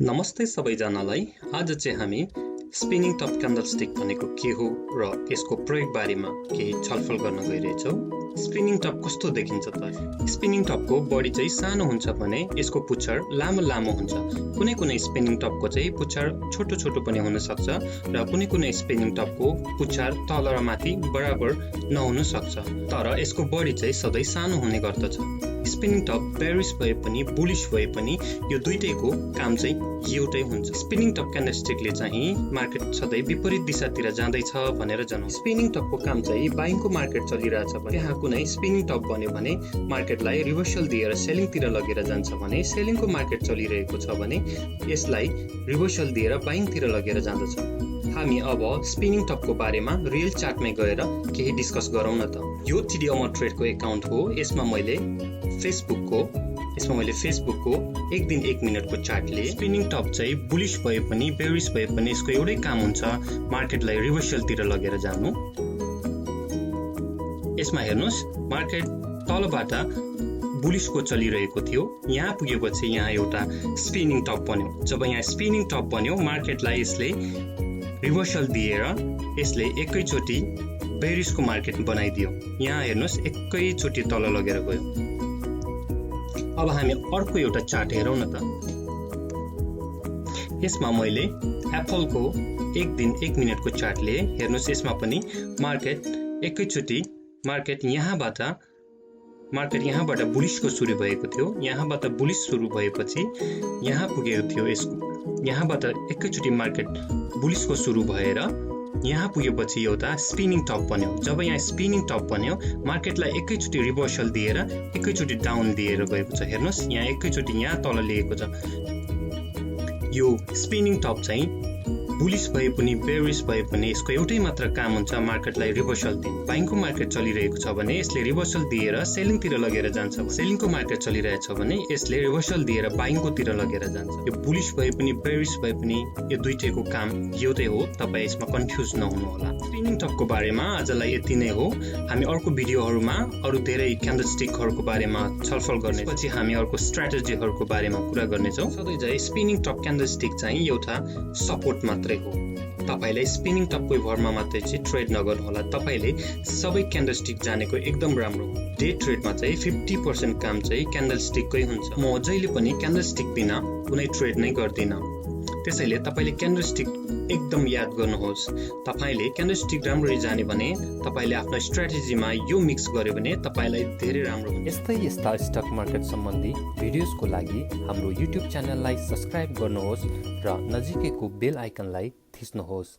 नमस्ते सबैजनालाई। आज चाहिँ हामी स्पिनिङ टप क्यान्डलस्टिक भनेको के हो र यसको प्रयोग बारेमा केही छलफल गर्न गइरहेछौँ। स्पिनिङ टप कस्तो देखिन्छ त? स्पिनिङ टपको बडी चाहिँ सानो हुन्छ भने यसको पुच्छर लामो लामो हुन्छ। कुनै कुनै स्पिनिङ टपको चाहिँ पुच्छर छोटो छोटो पनि हुन सक्छ र कुनै कुनै स्पिनिङ टपको पुच्छर तल र माथि बराबर नहुन सक्छ, तर यसको बडी चाहिँ सधैँ सानो हुने गर्दछ। स्पिनिङ टप बेयरिश भए पनि बुलिश भए पनि यो दुईटैको काम चाहिँ एउटै हुन्छ। स्पिनिङ टप क्यान्डलस्टिकले चाहिँ मार्केट सधैँ विपरीत दिशातिर जाँदैछ भनेर जनाउँछ। स्पिनिङ टपको काम चाहिँ बाइङको मार्केट चलिरहेछ भने त्यहाँ कुनै स्पिनिङ टप बन्यो भने मार्केटलाई रिभर्सल दिएर सेलिङतिर लगेर जान्छ भने सेलिङको मार्केट चलिरहेको छ भने यसलाई रिभर्सल दिएर बाइङतिर लगेर जाँदछ। हामी अब स्पिनिङ टपको बारेमा रियल चार्टमै गएर केही डिस्कस गरौँ न त। यो TD अमर ट्रेडको एकाउन्ट हो। यसमा मैले फेसबुकको 1 दिन 1 मिनटको चार्टले स्पिनिङ टप चाहिँ बुलिश भए पनि बेयरिश भए पनि यसको एउटै काम हुन्छ, मार्केटलाई रिभर्सलतिर लगेर जानु। यसमा हेर्नुहोस्, मार्केट तलबाट बुलिशको चलिरहेको थियो, यहाँ पुगेपछि यहाँ एउटा स्पिनिङ टप बन्यो। जब यहाँ स्पिनिङ टप बन्यो मार्केटलाई यसले रिभर्सल दिएर यसले एकैचोटि बेयरिशको मार्केट बनाइदियो। यहाँ हेर्नुहोस्, एकैचोटि तल लगेर गयो। अब हामी अर्को एउटा चार्ट हेरौँ न त। यसमा मैले एप्पलको 1 दिन 1 मिनटको चार्टले हेर्नुहोस्, यसमा पनि मार्केट एकैचोटि यहाँबाट बुलिशको सुरु भएको थियो। यहाँबाट बुलिश सुरु भएपछि यहाँ पुगेको थियो। यहाँबाट एकैचोटि मार्केट बुलिशको सुरु भएर यहाँ पुगेपछि एउटा स्पिनिङ टप बन्यो। जब यहाँ स्पिनिङ टप बन्यो मार्केटलाई एकैचोटि रिभर्सल दिएर एकैचोटि डाउन दिएर गएको छ। हेर्नुहोस्, यहाँ एकैचोटि यहाँ तल लिएको छ। यो स्पिनिङ टप चाहिँ बुलिश भए पनि बेयरिश भए पनि यसको एउटै मात्र काम हुन्छ, मार्केटलाई रिभर्सल दिनु। बाइङको मार्केट चलिरहेको छ भने यसले रिभर्सल दिएर सेलिङतिर लगेर जान्छ। सेलिङको मार्केट चलिरहेछ भने यसले रिभर्सल दिएर बाइङकोतिर लगेर जान्छ। यो बुलिश भए पनि बेयरिश भए पनि यो दुईटैको काम एउटै हो। तपाईँ यसमा कन्फ्युज नहुनु होला। स्पिनिङ टपको बारेमा आजलाई यति नै हो। हामी अर्को भिडियोहरूमा अरू धेरै क्यान्डलस्टिकहरूको बारेमा छलफल गर्ने, पछि हामी अर्को स्ट्र्याटेजीहरूको बारेमा कुरा गर्नेछौँ। सधैँ स्पिनिङ टप क्यान्डलस्टिक चाहिँ एउटा सपोर्ट मात्रै हो। तपाईले स्पिनिङ टपको भरमा मात्रै चाहिँ ट्रेड नगर्नु होला। तपाईले सबै क्यान्डलस्टिक जानेको एकदम राम्रो हो। डे ट्रेडमा चाहिँ 50% काम चाहिँ क्यान्डलस्टिककै हुन्छ। म जहिले पनि क्यान्डलस्टिक बिना कुनै ट्रेड नै गर्दिनँ। त्यसैले तपाईले क्यान्डलस्टिक एकदम याद गर्नुहोस्। तपाईले क्यान्डलस्टिक राम्ररी जाने भने तपाईले आफ्नो स्ट्र्याटेजीमा यो मिक्स गर्यो भने तपाईलाई धेरै राम्रो हुन्छ। यस्ता स्टक मार्केट सम्बन्धी भिडियोजको लागि हाम्रो YouTube च्यानललाई सब्स्क्राइब गर्नुहोस् र नजिकैको बेल आइकनलाई थिच्नुहोस्।